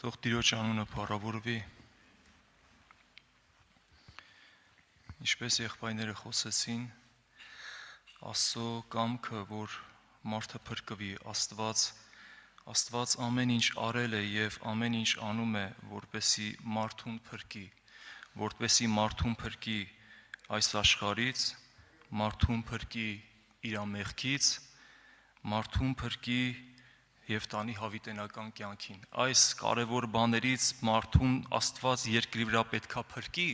Թող Տիրոջ անունը փառավորվի։ Ինչպես եղբայրները խոսեցին, Աստծո կամքը, որ մարդը փրկվի, Աստված ամեն ինչ արել է եւ ամեն ինչ անում է, որպեսի մարդուն փրկի այս աշխարհից, մարդուն փրկի իր մեղքից, մարդուն փրկի եւ տանի հավիտենական կյանքին։ Այս կարևոր բաներից մարդուն Աստված երկրի վրա պետքա փրկի,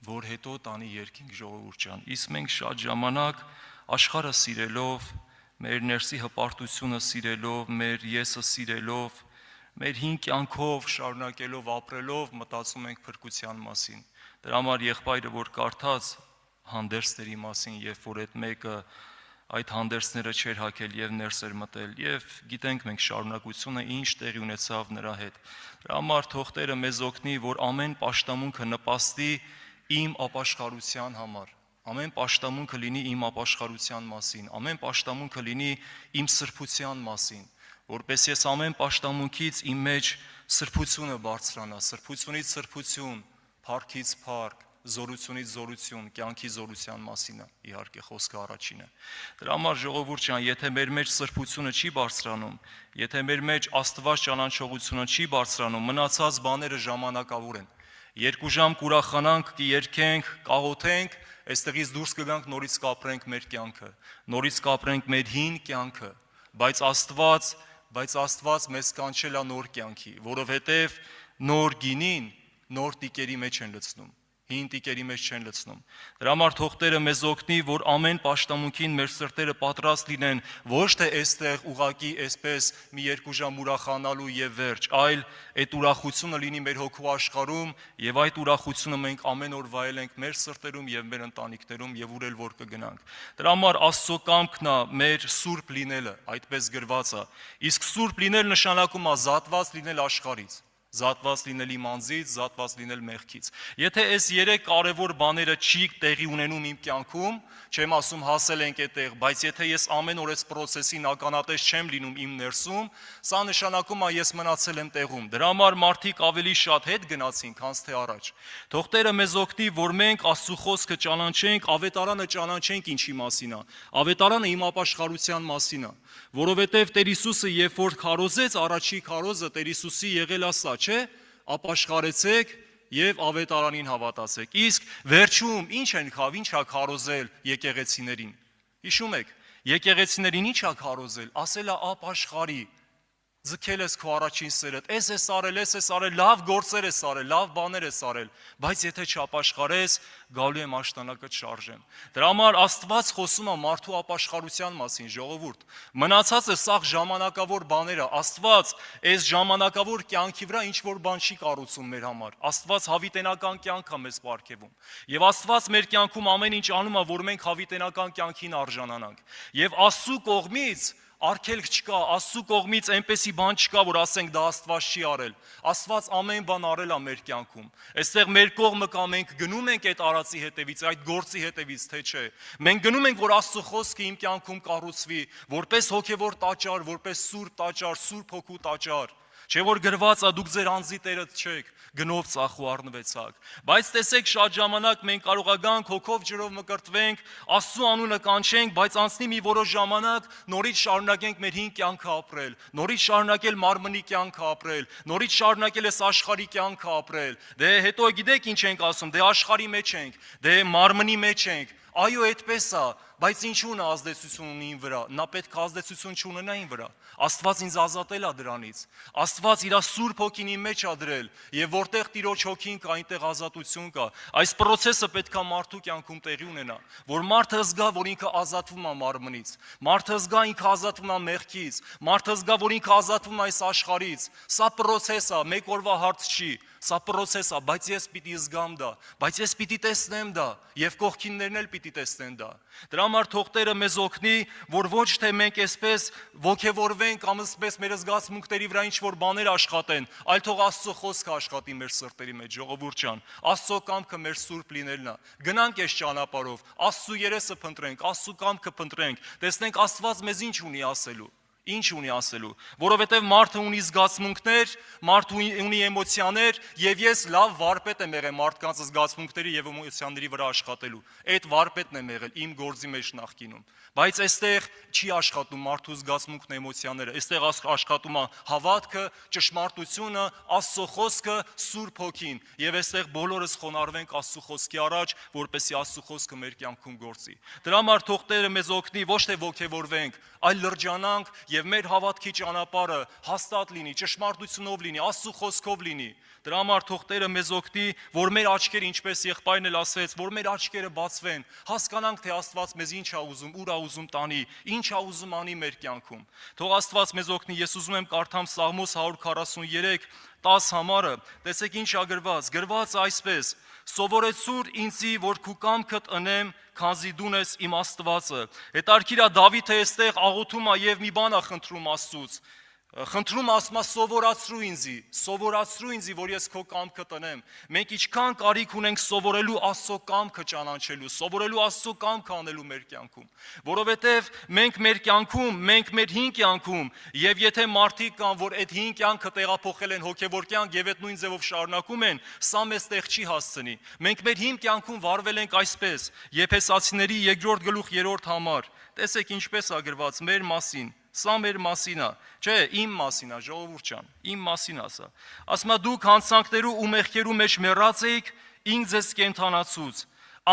որ հետո տանի երկինք, ժողովուրդ ջան։ Իսկ մենք շատ ժամանակ աշխարհը սիրելով, մեր ներսի հպարտությունը սիրելով, մեր եսը սիրելով, մեր հին կյանքով շարունակելով ապրելով մտածում ենք փրկության մասին։ Դրա համար եղբայրը որ կարդաց հանդերձների մասին, երբ որ այդ մեկը այդ հանդերձները չէր հագել եւ ներս էր մտել, եւ գիտենք մենք շարունակությունը ինչ տեղի ունեցավ նրա հետ։ Դրա համար թող Տերը մեզ օգնի, որ ամեն պաշտամունքը նպաստի իմ ապաշխարության համար, ամեն պաշտամունքը լինի իմ ապաշխարության մասին, ամեն պաշտամունքը լինի իմ սրբության մասին, որպես ես ամեն պաշտամունքից իմ մեջ սրբությունը բարձրանա, սրբությունից սրբություն, փառքից փառք, զորությունից զորություն, կյանքի զորության մասին է, իհարկե խոսքը առաջինը։ Դրա համար ժողովուրդ ջան, եթե մեր մեջ սրբությունը չի բարձրանում, եթե մեր մեջ Աստված ճանաչողությունը չի բարձրանում, մնացած բաները ժամանակավոր են։ 2 ժամ կուրախանանք, կերքենք, կաղոթենք, այստեղից դուրս կգանք, նորից կապրենք մեր կյանքը, նորից կապրենք մեր հին կյանքը, բայց Աստված մեզ կանչել է նոր կյանքի, որովհետև նոր գինին նոր տիկերի մեջ են լցնում, հին տիկերի մեջ չեն լցնում։ Դրա համար թող Տերը մեզ օգնի, որ ամեն պաշտամունքին մեր սրտերը պատրաստ լինեն, ոչ թե այստեղ ուղակի այսպես մի 2 ժամ ուրախանալու եւ վերջ, այլ այդ ուրախությունը լինի մեր հոգու աշխարհում եւ այդ ուրախությունը մենք ամեն օր վայելենք մեր սրտերում եւ մեր ընտանիքներում եւ ուր էլ որ կգնանք։ Դրա համար Աստծո կամքն է մեր սուրբ լինելը, այդպես գրված է։ Իսկ սուրբ լինել նշանակում է զատված լինել աշխարհից, զատված լինել իմ անձից, զատված լինել մեղքից։ Եթե այս 3 կարևոր բաները չի տեղի ունենում իմ կյանքում, չեմ ասում հասել ենք այդտեղ, բայց եթե ես ամեն օր այս process-ին ականատես չեմ լինում իմ ներսում, սա նշանակում է ես մնացել եմ տեղում։ Դրա համար մարդիկ ավելի շատ հետ գնացին, քան թե առաջ։ Թող Տերը մեզ օգնի, որ մենք Աստծո խոսքը ճանաչենք, ավետարանը ճանաչենք ինչի մասին է։ Ավետարանը իմ ապաշխարության մասին է, որովհետև Տեր Հիսուսը երբ որ քարոզեց, առաջի քարոզը Տեր Հիսուսի եղել է սա, չէ՞, ապաշխարեցեք եւ ավետարանին հավատացեք։ Իսկ վերջում ինչ է քարոզել եկեղեցիներին։ Հիշում եք, եկեղեցիներին ինչ է քարոզել, ասել է ապաշխարի, ձգել ես քո առաջին սերդ, էս արել, լավ գործեր ես արել, լավ բաներ ես արել, բայց եթե չապաշխարես, գալու եմ աշտանակը չարժեմ։ Դրա համար Աստված խոսում է մարդու ապաշխարության մասին, ժողովուրդ։ Մնացածը սաղ ժամանակավոր բաներ է, Աստված այս ժամանակավոր կյանքի վրա ինչ որ բան չի կառուցում մեր համար։ Աստված հավիտենական կյանք է մեզ պարգևում։ Եվ Աստված մեր կյանքում ամեն ինչ անում է, որ մենք հավիտենական կյանքին արժանանանք։ Եվ Աստծո կողմից արգելք չկա, Աստծո կողմից այնպեսի բան չկա, որ ասենք դա Աստված չի արել։ Աստված ամեն բան արել է մեր կյանքում։ Այստեղ մեր կողմը կա, մենք գնում ենք այդ արածի հետևից, այդ գործի հետևից, թե չէ։ Մենք գնում ենք, որ Աստծո խոսքը իմ կյանքում կառուցվի, որպես հոգևոր տաճար, որպես սուրբ տաճար, սուրբ հոգու տաճար։ Չէ որ գրված է դուք ձեր անձի տերը չեք, գնով ծախ ու առնվեցաք։ Բայց տեսեք շատ ժամանակ մենք կարող է գանք հոգով ջրով մկրտվենք, Աստծո անունը կանչենք, բայց անցնի մի որոշ ժամանակ նորից շարունակենք մեր հին կյանքը ապրել, նորից շարունակել մարմնի կյանքը ապրել, նորից շարունակել այս աշխարհի կյանքը ապրել։ Դե հետո գիտեք ինչ ենք ասում, դե աշխարհի մեջ ենք, դե մարմնի մեջ ենք։ Այո, այդպես է, բայց ինչու նա ազդեցություն ունի իմ վրա։ Նա պետք է ազդեցություն չունենա իմ վրա։ Աստված ինձ ազատել է դրանից։ Աստված իր սուրբ հոգին իմ մեջ է դրել, եւ որտեղ Տիրոջ հոգին կա, այնտեղ ազատություն կա։ Այս process-ը պետք է մարդու կյանքում տեղի ունենա, որ մարդը զգա, որ ինքը ազատվում է մարմնից, մարդը զգա ինքը ազատվում է մեղքից, մարդը զգա, որ ինքը ազատվում է այս աշխարհից։ Սա process է, մեկ օրվա հարց չի։ Սա process է, բայց ես պիտի զգամ դա, բայց ես պիտի տեսնեմ դա, եւ կողքիններն էլ պիտի տեսնեն դա։ Դրա համար թող Տերը մեզ օգնի, որ ոչ թե մենք այսպես ոգևորվենք կամ այսպես մեր զգացմունքների վրա ինչ որ բաներ աշխատեն, այլ թող Աստծո խոսքը աշխատի մեր սրտերի մեջ, ժողովուրդ ջան։ Աստծո կամքը մեր սուրբ լինելն է։ Գնանք այս ճանապարհով, Աստծո երեսը փնտրենք, Աստծո կամքը փնտրենք, տեսնենք Աստված մեզ ինչ ունի ասելու։ Ինչ ունի ասելու, որովհետև մարդը ունի զգացմունքներ, մարդը ունի էմոցիաներ, եւ ես լավ վարպետ եմ եղել մարդկանց զգացմունքների եւ էմոցիաների վրա աշխատելու։ Այդ վարպետն եմ եղել իմ գործի մեջ նախկինում։ Բայց այստեղ չի աշխատում մարդու զգացմունքն, էմոցիաները, այստեղ աշխատում է հավատքը, ճշմարտությունը, Աստծո խոսքը, Սուրբ Հոգին, եւ այստեղ բոլորս խոնարհվենք Աստծո խոսքի առաջ, որպեսզի Աստծո խոսքը մեր կյանքում գործի։ Դրա համար թող Տերը մեզ օգնի ոչ թե ոգևորվենք, այլ լրջանանք եւ մեր հավատքի ճանապարհը հաստատ լինի, ճշմարտությունով լինի, Աստծո խոսքով լինի։ Դրա համար թող Տերը մեզ օգնի, որ մեր աչքերը, ինչպես եղբայրն էլ ասեց, որ մեր աչքերը բացվեն, հասկանանք, թե Աստված մեզ ինչ է ուզում, ուր է ուզում տանի, ինչ է ուզում անի մեր կյանքում։ Թող Աստված մեզ օգնի, ես ուզում եմ կարդամ Սաղմոս 143:10 համարը, տեսեք ինչ է գրված այսպես. «Սովորեցուր ինձի, որ քու կամքդ ընեմ, քանզի դուն ես իմ Աստվածը»։ Հետարքիր է Դավիթը այստեղ աղոթում է եւ մի բան է խնդրում Աստծուց։ Խնդրում ասում է սովորացրու ինձի, որ ես քո կամքը տնեմ։ Մենք ինչքան կարիք ունենք սովորելու Աստծո կամքը ճանաչելու, սովորելու Աստծո կամքը անելու մեր կյանքում, որովհետև մենք մեր կյանքում, մենք մեր հին կյանքում, եւ եթե մարդիկ կան, որ այդ հին կյանքը տեղափոխել են հոգեվոր կյանք եւ այդ նույն ձևով շարունակում են, սա մեզ տեղ չի հասցնի։ Մենք մեր հին կյանքում վարվել ենք այսպես, Եփեսացիների 2-3 համար։ Տեսեք ինչպես է գրված մեր մասին։ Սա մեր մասին է, չէ, իմ մասին է, ժողովուրդ ջան, իմ մասին է սա։ Ասում է դուք հանցանքներու ու մեղքերու մեջ մեռած էիք, ինձ ձեզ կենթանացուց։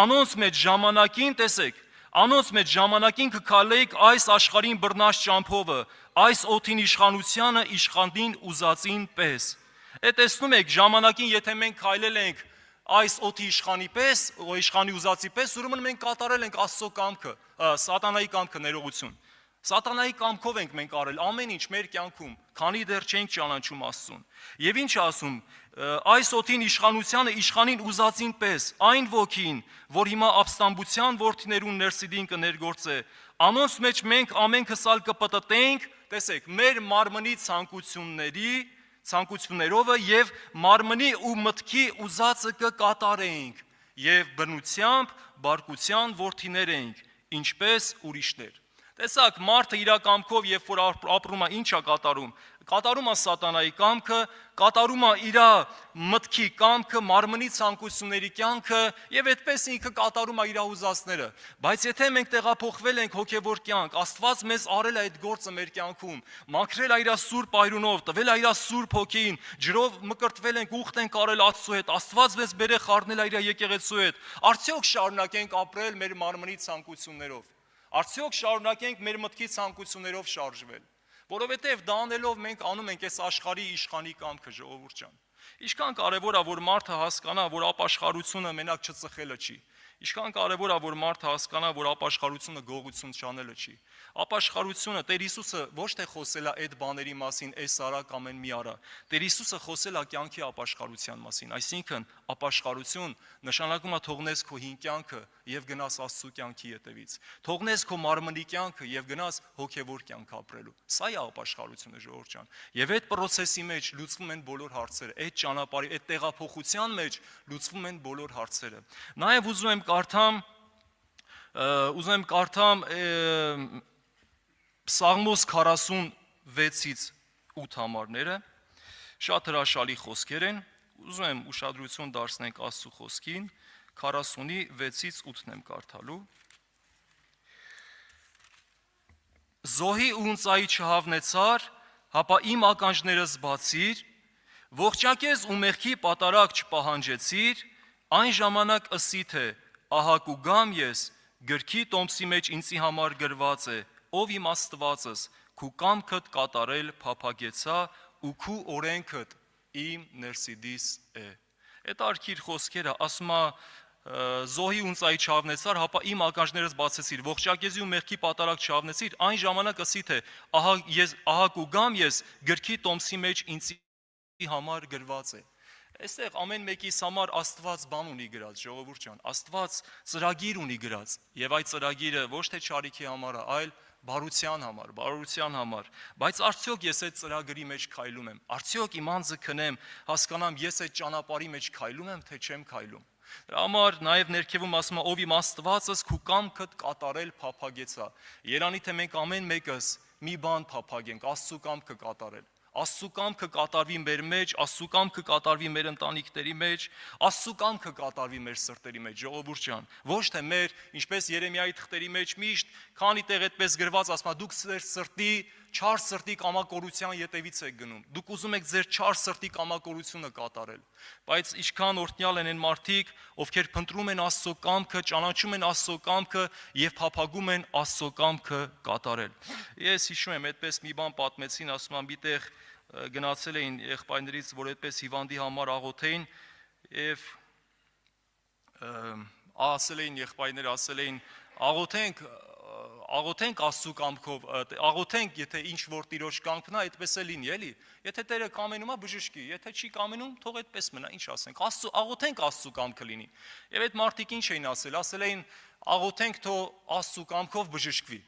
Անոնց մեջ ժամանակին, տեսեք, անոնց մեջ ժամանակին կքալեիք այս աշխարհին բռնած ճամփովը, այս օդին իշխանությանը իշխանին ուզածին պես։ Այդ տեսնում եք, ժամանակին եթե մենք քայլել ենք այս օդի իշխանի պես, իշխանի ուզածի պես, ուրեմն մենք կատարել ենք Աստծո կամքը, սատանայի կամքը, ներողություն։ Սատանայի կամքով ենք մենք արել ամեն ինչ մեր կյանքում, քանի դեռ չենք ճանաչում Աստծուն։ Եվ ինչ ասում, այս օդին իշխանությանը իշխանին ուզածին պես, այն ոգին, որ հիմա ապստամբության որդիներուն ներսիդին կներգործե, անոնց մեջ մենք ամենքս ալ կպտտենք, տեսեք, մեր մարմնի ցանկություններով եւ մարմնի ու մտքի ուզածը կկատարենք եւ բնությամբ բարկության որդիներ ենք, ինչպես ուրիշներ։ Տեսակ, մարդը իր կամքով, երբ որ ապրում է, ինչ է կատարում։ Կատարում է սատանայի կամքը, կատարում է իր մտքի կամքը, մարմնի ցանկությունների կյանքը եւ այդպես ինքը կատարում է իր ուզածները։ Բայց եթե մենք տեղափոխվել ենք հոգեվոր կյանք, Աստված մեզ արել է այդ գործը մեր կյանքում, մաքրել է իր սուրբ այրունով, տվել է իր սուրբ հոգին, ջրով մկրտվել ենք, ուխտ ենք արել Աստծո հետ, Աստված մեզ բերե խառնել է իր եկեղեցու հետ։ Արդյոք շարունակենք ապրել մեր մարմնի ցանկություններով։ Արդյոք շարունակենք մեր մտքի ցանկություններով շարժվել, որովհետև դա անելով մենք անում ենք այս աշխարհի իշխանի կամքը, ժողովուրդ ջան։ Ինչքան կարևոր է, որ մարդը հասկանա, որ ապաշխարությունը մենակ չծխելը չի։ Ինչքան կարևոր է, որ մարդը հասկանա, որ ապաշխարությունը գողություն չանելը չի։ Ապաշխարությունը Տեր Հիսուսը ոչ թե խոսել է այդ բաների մասին, այս արա կամ այն մի արա։ Տեր Հիսուսը խոսել է կյանքի ապաշխարության մասին, այսինքն ապաշխարություն նշանակում է թողնես քո հին կյանքը եւ գնաս Աստծո կյանքի ետևից։ Թողնես քո մարմնի կյանքը եւ գնաս հոգեվոր կյանք ապրելու։ Սա է ապաշխարությունը, ժողովուրդ ջան։ Եվ այդ process-ի մեջ լուծվում են բոլոր հարցերը, այդ ճանապարհի, այդ տեղափոխության մեջ լուծվում են բոլոր հարցերը։ Նաեւ ուզում եմ կարդամ Սաղմոս 46-ից 8 համարները, շատ հրաշալի խոսքեր են, ուզում եմ ուշադրություն դարձնենք Աստծո խոսքին, 46-ից 8-ն եմ կարդալու։ Զոհի ու ունծայի չհավնեցար, հապա իմ ականջներս բացիր, ողջակեզ ու մեղքի պատարակ չպահանջեցիր, այն ժամանակ ըսի թե ահա կուգամ ես, գրքի տոմսի մեջ ինձի համար գրված է, ով իմ Աստվածս, քու կամքդ կատարել փափագեցա ու քու օրենքդ իմ ներսիդիս է։ Այդ արքիր խոսքերը ասում է զոհի ունծայի չհավնեցար, հապա իմ ականջներս բացեցիր, ողջակեզի ու մեղքի պատարակ չհավնեցիր, այն ժամանակ ըսի թե ահա կուգամ ես, գրքի տոմսի մեջ ինձի համար գրված է։ Այստեղ ամեն մեկիս համար Աստված բան ունի գրած, ժողովուրդ ջան, Աստված ծրագիր ունի գրած, եւ այդ ծրագիրը ոչ թե չարիքի համար է, այլ բարության համար, բայց արդյոք ես այդ ծրագրի մեջ քայլում եմ, արդյոք իմ անձը քնեմ, հասկանամ ես այդ ճանապարհի մեջ քայլում եմ, թե չեմ քայլում։ Դրա համար նաև ներքևում ասում է ով իմ Աստվածս քու կամքդ կատարել փափագեցա։ Երանի թե մենք ամեն մեկս մի բան փափագենք, Աստծո կամքը կատարել։ Աստծո կամքը կատարվի մեր մեջ, Աստծո կամքը կատարվի մեր ընտանիքների մեջ, Աստծո կամքը կատարվի մեր սրտերի մեջ, ժողովուրդ ջան։ Ոչ թե մեր, ինչպես Երեմիայի թղթերի մեջ միշտ, քանի տեղ այդպես գրված, ասում է, դուք ձեր սրտի, չար սրտի կամակորության ետևից եք գնում։ Դուք ուզում եք ձեր չար սրտի կամակորությունը կատարել։ Բայց ինչքան օրհնյալ են այն մարդիկ, ովքեր փնտրում են Աստծո կամքը, ճանաչում են Աստծո կամքը եւ փափագում են Աստծո կամքը կատարել։ Ես հիշում եմ, այդպես մի բան պատմեցին, ասում եմ, միտեղ գնացել էին եղբայրներից, որ այդպես հիվանդի համար աղոթեին եւ ասել էին եղբայրները, ասել էին աղոթենք Աստծո կամքով, աղոթենք, եթե ինչ որ Տիրոջ կամքն է, այդպես է լինի, էլի։ Եթե Տերը կամենում է, բժշկի, եթե չի կամենում, թող այդպես մնա, ինչ ասենք։ Աղոթենք Աստծո կամքը լինի։ Եվ այդ մարդիկ ինչ էին ասել էին աղոթենք, թող Աստծո կամքով բժշկվի։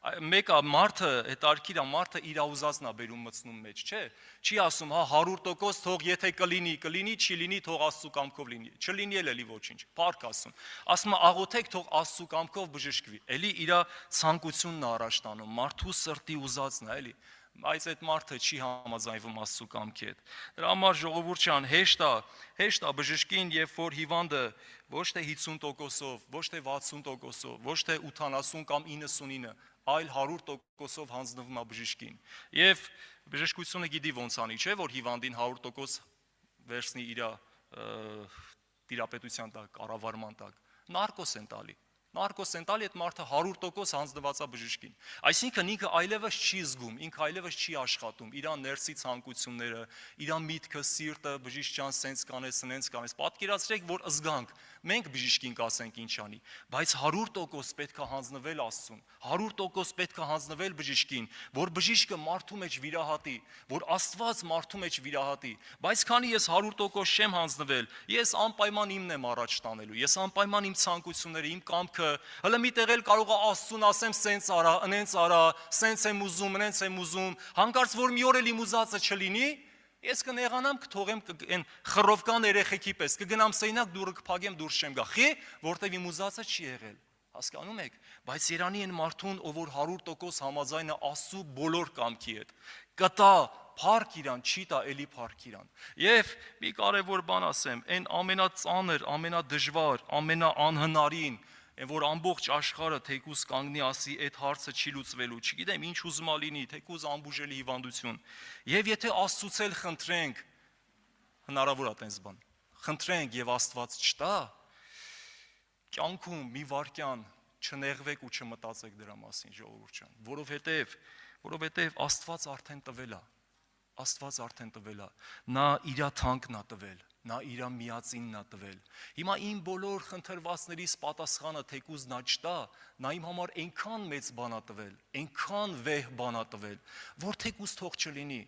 Մեկը մարդը, հետարքիր է, մարդը իր ուզածն է բերում մտցնում մեջ, չէ։ Չի ասում, հա 100% թող եթե կլինի, չի լինի, թող Աստծո կամքով լինի։ Չլինի էլի ոչինչ։ Փառք ասում։ Ասում է աղոթեք, թող Աստծո կամքով բժշկվի։ Էլի իր ցանկությունն է առաջ տանում, մարդու սրտի ուզածն է, էլի։ Բայց այդ մարդը չի համաձայնվում Աստծո կամքի հետ։ Դրա համար ժողովուրդ ջան, հեշտ է բժշկին, երբ որ հիվանդը ոչ թե 50%-ով, ոչ թե 60%-ով, ոչ թե 80 կամ 99, այլ 100%-ով հանձնվում է բժշկին։ Եվ բժշկությունը գիտի ոնց անի, չէ, որ հիվանդին 100% վերցնի իր տիրապետության տակ, կառավարման տակ։ Նարկոս են տալի։ Նարկոս են տալի, այդ մարդը 100% հանձնված է բժշկին։ Այսինքն ինքը այլևս չի զգում, ինքը այլևս չի աշխատում, իր ներսի ցանկությունները, իր միտքը, սիրտը, բժիշկ ջան, սենց կանես, սենց կանես։ Պատկերացրեք, որ զգանք, մենք բժիշկին կասենք ինչ անի, բայց 100% պետք է հանձնվել Աստծուն, 100% պետք է հանձնվել բժիշկին, որ բժիշկը մարդու մեջ վիրահատի, որ Աստված մարդու մեջ վիրահատի։ Բայց քանի ես 100% չեմ հանձնվել, ես անպայման իմն եմ առաջ տանելու, ես անպայման իմ ցանկությունները, իմ կամքը, հələ մի տեղ էլ կարող է Աստծուն ասեմ, սենց արա, ընենց արա, սենց եմ ուզում, ընենց եմ ուզում, հանկարծ որ մի օր էլ իմ ուզածը չլինի, ես կնեղանամ, կթողեմ այն խռովկան երեխեքի պես, կգնամ սենյակ, դուռը կփակեմ, դուրս չեմ գա։ Խի, որտեվ իմ ուզածը չի եղել։ Հասկանում եք, բայց Երանի են մարդուն, ով որ 100% համաձայն է Աստծո բոլոր կամքի հետ, կտա փառք իրան, չի տա էլի փառք իրան։ Եվ մի կարևոր բան ասեմ, այն ամենածանր, ամենադժվար, ամենաանհնարին, այն որ ամբողջ աշխարհը թեկուզ կանգնի ասի, այդ հարցը չի լուծվելու, չգիտեմ ինչ ուզում ա լինի, թեկուզ անբուժելի հիվանդություն։ Եվ եթե Աստծուց էլ խնդրենք, հնարավոր է տենց բան, խնդրենք եւ Աստված չտա, կյանքում մի վարքյան չնեղվեք ու չմտածեք դրա մասին, ժողովուրդ ջան, որովհետև Աստված արդեն տվել է, Աստված արդեն տվել է, նա իր թանկն է տվել, նա իր միածինն է տվել։ Հիմա իմ բոլոր խնդրվածներիս պատասխանը թեկուզ նա չտա, նա իմ համար այնքան մեծ բան է տվել, այնքան վեհ բան է տվել, որ թեկուզ թող չլինի,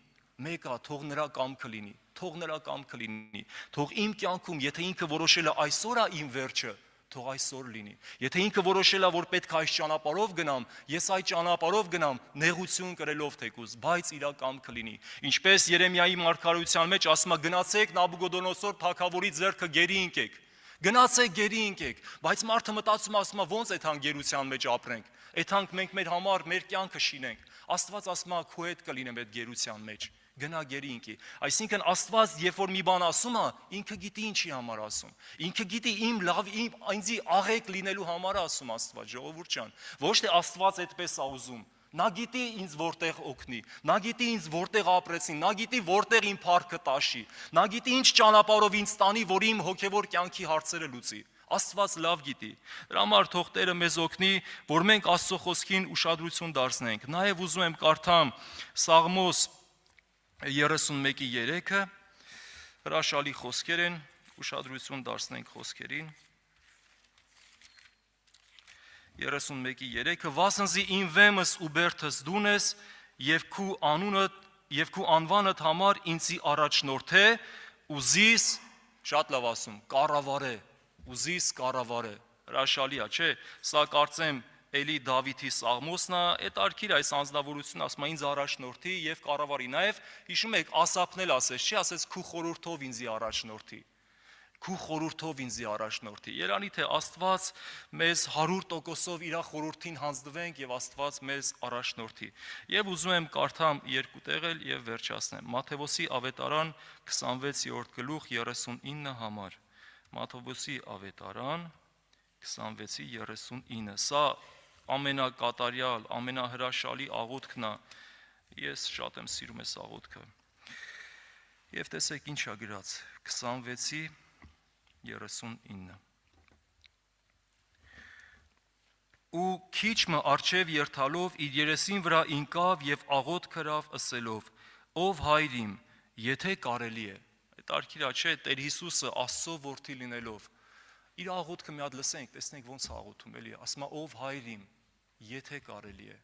մեկը թող նրա կամքը լինի, թող նրա կամքը լինի, թող իմ կյանքում, եթե ինքը որոշել է այսօր է իմ վերջը, թող այսօր լինի։ Եթե ինքը որոշել է, որ պետք է այս ճանապարհով գնամ, ես այդ ճանապարհով գնամ, նեղություն կրելով թեկուզ, բայց իր կամքը լինի։ Ինչպես Երեմիայի մարգարեության մեջ ասում է, գնացեք Նաբուգոդոնոսոր թագավորի ձեռքը գերի ընկեք։ Գնացեք գերի ընկեք, բայց մարդը մտածում ասում է, ո՞նց այդ հանգերության մեջ ապրենք։ Այդ հանք մենք մեր համար մեր կյանքը շինենք։ Աստված ասում է, քո հետ կլինեմ այդ գերության մեջ։ Գնա գերի ինքի։ Այսինքն Աստված, երբ որ մի բան ասում է, ինքը գիտի ինչի համար ասում։ Ինքը գիտի իմ լավ, ինձի աղեկ լինելու համար ասում Աստված, ժողովուրդ ջան։ Ոչ թե Աստված այդպես է ուզում։ Նա գիտի ինձ որտեղ օգնի, նա գիտի ինձ որտեղ ապրեցին, նա գիտի որտեղ իմ փառքը տաշի, նա գիտի ինչ ճանապարհով ինձ տանի, որ իմ հոգևոր կյանքի հարցերը լուծի։ Աստված լավ գիտի։ Դրա համար թող Տերը մեզ օգնի, որ մենք Աստծո խոսքին ուշադրություն դարձնենք։ Նաև ուզում եմ կարդամ Սաղմոս 31:3-ը, հրաշալի խոսքեր են, ուշադրություն դարձնենք խոսքերին։ 31:3-ը, վասնզի իմ վեմս ու բերդս դուն ես, եւ քու անվանդ համար ինձի առաջնորդ է, ուզիս, շատ լավ ասում, կառավարե, ուզիս կառավարե։ Հրաշալի է, չէ՞։ Սա կարծեմ էլի Դավիթի Սաղմոսն է, այդ արքիր այս անձնավորությունը ասում է ինձ առաջնորդի եւ կառավարի։ Նաեւ հիշում եք Ասափն էլ ասեց, չի ասեց քու խորհրդով ինձի առաջնորդի։ քու խորհուրդով ինձի առաջնորդի։ Երանի թե Աստված մեզ 100%-ով իր խորհրդին հանձնվենք եւ Աստված մեզ առաջնորդի։ Եվ ուզում եմ կարդամ երկու տեղել եւ վերջացնեմ։ Մատթեոսի ավետարան 26-րդ գլուխ 39 համար։ Մատթեոսի ավետարան 26:39։ Սա ամենակատարյալ, ամենահրաշալի աղոթքն է։ Ես շատ եմ սիրում այս աղոթքը։ Եվ տեսեք ինչ է գրած 26:39։ Ու քիչը արջև երթալով իր երեսին վրա ինկավ եւ աղոթ քրավ ասելով. Ով հայր իմ, եթե կարելի է։ Այդ արքիրա չէ, Տեր Հիսուսը Աստծո որդի լինելով իր աղոթքը մի հատ լսենք, տեսնենք ոնց է աղոթում, էլի, ասում է ով հայր իմ, եթե կարելի է։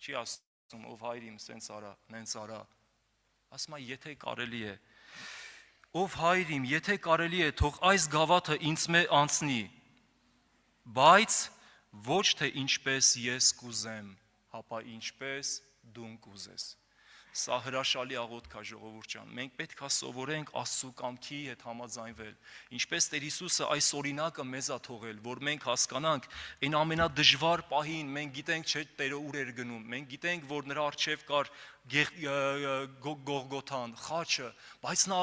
Չի ասում ով հայր իմ, սենց արա, նենց արա։ Ասում է եթե կարելի է։ Ով հայր իմ, եթե կարելի է, թող այս գավաթը ինձ մե անցնի, բայց ոչ թե ինչպես ես կուզեմ, հապա ինչպես դու կուզես։ Սա հրաշալի աղոթք է, ժողովուրդ ջան։ Մենք պետք է սովորենք Աստծո կամքի հետ համաձայնվել։ Ինչպես Տեր Հիսուսը այս օրինակը մեզ է թողել, որ մենք հասկանանք, այն ամենադժվար պահին մենք գիտենք, չէ, Տերը ուր էր գնում։ Մենք գիտենք, որ նրա առջև կար Գողգոթան, խաչը, բայց նա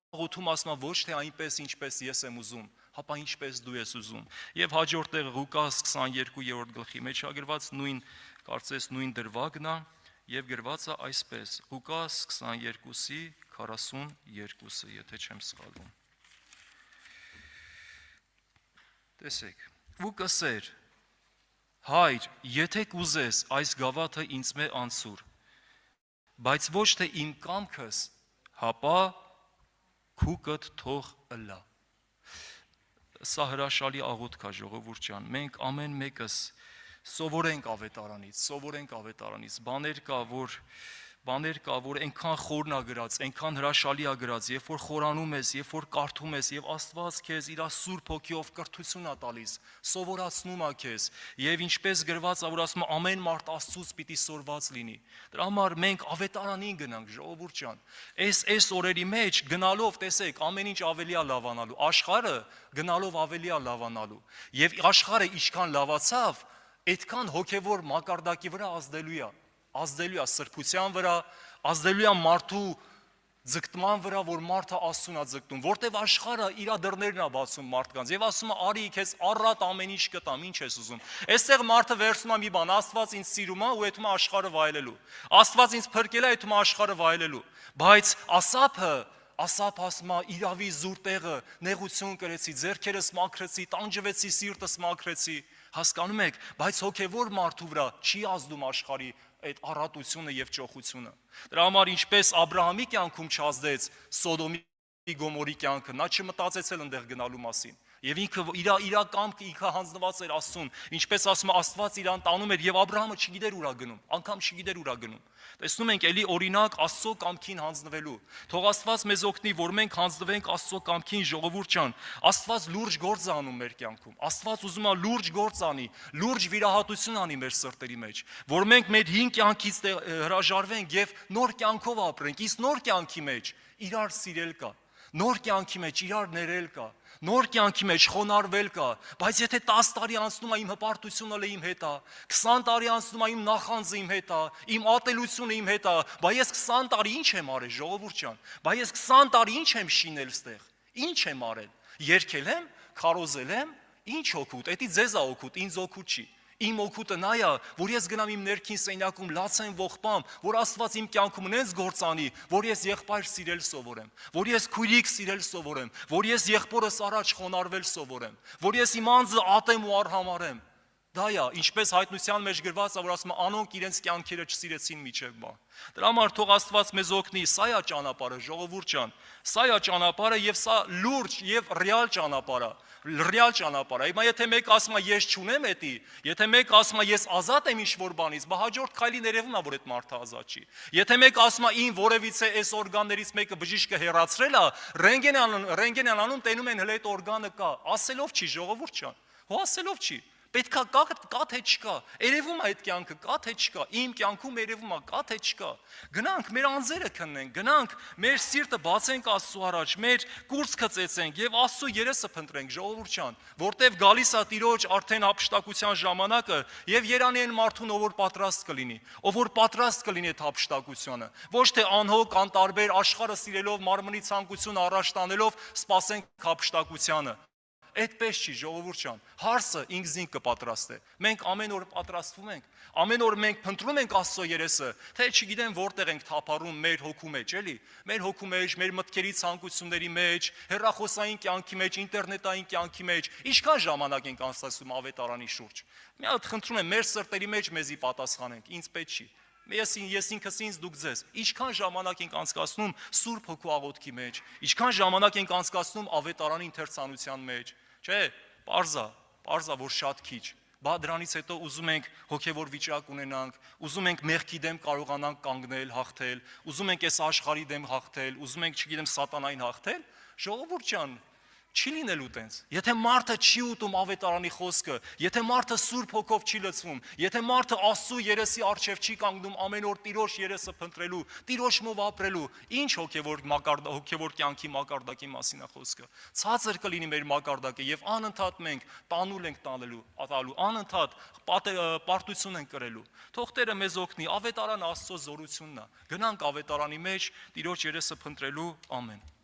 աղոթում ասում է ոչ թե այնպես, ինչպես ես եմ ուզում, հապա ինչպես դու ես ուզում։ Եվ հաջորդ տեղը Ղուկաս 22-րդ գլխի մեջ է գրված նույն, կարծես նույն դրվագն է, եւ գրված է այսպես. Ղուկաս 22:42, եթե չեմ սխալվում։ Տեսեք, ու կսեր. Հայր, եթե կուզես, այս գավաթը ինձ մե անցուր, բայց ոչ թե իմ կամքս, հապա քուկդ թող ըլլա։ Սա հրաշալի աղոթք է, ժողովուրդ ջան։ Մենք ամեն մեկս սովորենք ավետարանից, բաներ կա, որ այնքան խորն է գրած, այնքան հրաշալի է գրած, երբ որ խորանում ես, երբ որ կարդում ես, եւ Աստված քեզ իր Սուրբ Հոգիով կրթություն է տալիս, սովորացնում է քեզ, եւ ինչպես գրված է, որ ասում է ամեն մարդ Աստծուց պիտի սորված լինի։ Դրա համար մենք ավետարանին գնանք, ժողովուրդ ջան։ Այս օրերի մեջ գնալով, տեսեք, ամեն ինչ ավելի է լավանալու, աշխարհը գնալով ավելի է լավանալու, եւ աշխարհը ինչքան լավացավ, այդքան հոգևոր մակարդակի վրա ազդելու է սրբության վրա, ազդելու է մարդու ձգտման վրա, որ մարդը Աստծուն է ձգտում, որտեվ աշխարհը իր դռներն է բացում մարդկանց եւ ասում է արի քեզ առատ ամեն ինչ կտամ, ինչ ես ուզում։ Այստեղ մարդը վերցնում է մի բան, Աստված ինձ սիրում է ու այդում է աշխարհը վայելելու։ Աստված ինձ փրկել է, այդում է աշխարհը վայելելու։ Բայց Ասապ ասում է իրավի զուր տեղը, նեղություն կրեցի, ձեռքերս մաքրեցի, տանջվեցի, սիրտս մաքրեցի, հասկանում եք, բայց հոգևոր մարդու վրա չի ազդում աշխարհի այդ առատությունը եւ ճոխությունը։ Դրա համար ինչպես Աբրահամի կյանքում չազդեց Սոդոմի Գոմորի կյանքը, նա չմտածեց էլ այնտեղ գնալու մասին։ Եվ ինքը իր կամքը ինքը հանձնված էր Աստծուն, ինչպես ասում է Աստված իրան տանում էր եւ Աբրահամը չգիտեր ուր է գնում, անգամ չգիտեր ուր է գնում։ Տեսնում ենք էլի օրինակ Աստծո կամքին հանձնվելու։ Թող Աստված մեզ օգնի, որ մենք հանձնվենք Աստծո կամքին, ժողովուրդ ջան։ Աստված լուրջ գործ է անում մեր կյանքում։ Աստված ուզում է լուրջ գործ անի, լուրջ վիրահատություն անի մեր սրտերի մեջ, որ մենք մեր հին կյանքից հրաժարվենք եւ նոր կյանքով ապրենք։ Իսկ նոր կյանքի մեջ իրար սիրել կա, նոր կյանքի մեջ իրար ներել կա, նոր կյանքի մեջ խոնարհվել կա, բայց եթե 10 տարի անցնում է իմ հպարտությունը իմ հետ է, 20 տարի անցնում է իմ նախանձը իմ հետ է, իմ ատելությունը իմ հետ է, բայց ես 20 տարի ինչ եմ արել, ժողովուրդ ջան, բայց ես 20 տարի ինչ եմ շինել ստեղ, ինչ եմ արել, երգել եմ, քարոզել եմ, ինչ օգուտ, դա ձեզ է օգուտ, ինձ օգուտ չի։ Իմ օգուտը նա է, որ ես գնամ իմ ներքին սենյակում լացեմ ողբամ, որ Աստված իմ կյանքում նենց գործ անի, որ ես եղբայր սիրել սովորեմ, որ ես քույրիկ սիրել սովորեմ, որ ես եղբորս առաջ խոնարհվել սովորեմ, որ ես իմ անձը ատեմ ու արհամարեմ։ Դա է, ինչպես հայտնության մեջ գրված է, որ ասում է անոնք իրենց կյանքերը չսիրեցին միջև բան։ Դրա համար թող Աստված մեզ օգնի, սա է ճանապարհը, ժողովուրդ ջան, սա է ճանապարհը եւ սա լուրջ եւ ռեալ ճանապարհ է, ռեալ ճանապարհ է։ Հիմա եթե մեկ ասում է ես չունեմ էդի, եթե մեկ ասում է ես ազատ եմ ինչ-որ բանից, բա հաջորդ քայլին երևում է, որ այդ մարդը ազատ չի։ Եթե մեկ ասում է ին որևիցե այս օրգաններից մեկը բժիշկը հեռացրել է, ռենտգեն անում, տենում են հենց այդ օրգանը կա, ասելով չի, ժողովուրդ ջան, հո ասելով չի։ Պետքա կա թե չկա։ Երևում է այդ կյանքը, կա թե չկա։ Իմ կյանքում երևում է, կա թե չկա։ Գնանք մեր անձերը քննենք, գնանք մեր սիրտը բացենք Աստծո առաջ, մեր կուրծքը ծեծենք եւ Աստծո երեսը փնտրենք, ժողովուրդ ջան, որտեվ գալիս է Տիրոջ արդեն հափշտակության ժամանակը եւ երանի այն մարդուն, ով որ պատրաստ կլինի, ով որ պատրաստ կլինի այդ հափշտակությանը։ Ոչ թե անհոգ, անտարբեր աշխարհը սիրելով, մարմնի ցանկությունը առաջ տանելով սпасենք հափշտակությանը։ Այդպես չի, ժողովուրդ ջան, հարսը ինքզին կպատրաստե։ Մենք ամեն օր պատրաստվում ենք, ամեն օր մենք փնտրում ենք Աստծո երեսը, թե չգիտեմ որտեղ ենք թափառում մեր հոգու մեջ, էլի, մեր հոգու մեջ, մեր մտքերի ցանկությունների մեջ, հեռախոսային կյանքի մեջ, ինտերնետային կյանքի մեջ, ինչքան ժամանակ ենք անցկացնում ավետարանի շուրջ։ Մի հատ խնդրում եմ, մեր սրտերի մեջ մեզի պատասխանենք, ինձ պետք չի։ Ես ինքս ինձ դուք ձեզ, ինչքան ժամանակ ենք անցկացնում Սուրբ Հոգու աղոթքի մեջ, ինչքան ժամանակ ենք անցկացնում ավետարանի ընթերցանության մեջ, չէ, պարզա, որ շատ քիչ, բա դրանից հետո ուզում ենք հոգևոր վիճակ ունենանք, ուզում ենք մեղքի դեմ կարողանանք կանգնել, հաղթել, ուզում ենք այս աշխարհի դեմ հաղթել, ուզում ենք, չգիտեմ, սատանային հաղթել, ժողովուրդ ջան, չի լինելու տենց։ Եթե մարդը չի ուտում ավետարանի խոսքը, եթե մարդը Սուրբ Հոգով չի լցվում, եթե մարդը Աստծո երեսի առջև չի կանգնում ամեն օր Տիրոջ երեսը փնտրելու, Տիրոջմով ապրելու, ինչ հոգևոր կյանքի մակարդակի մասին է խոսքը։ Ցածր կլինի մեր մակարդակը եւ անընդհատ մենք տանուլ ենք տալու, անընդհատ պարտություն ենք կրելու։ Թող Տերը մեզ օգնի, ավետարանը Աստծո զորությունն է։ Գնանք ավետարանի մեջ Տիրոջ երեսը փնտրելու, ամեն։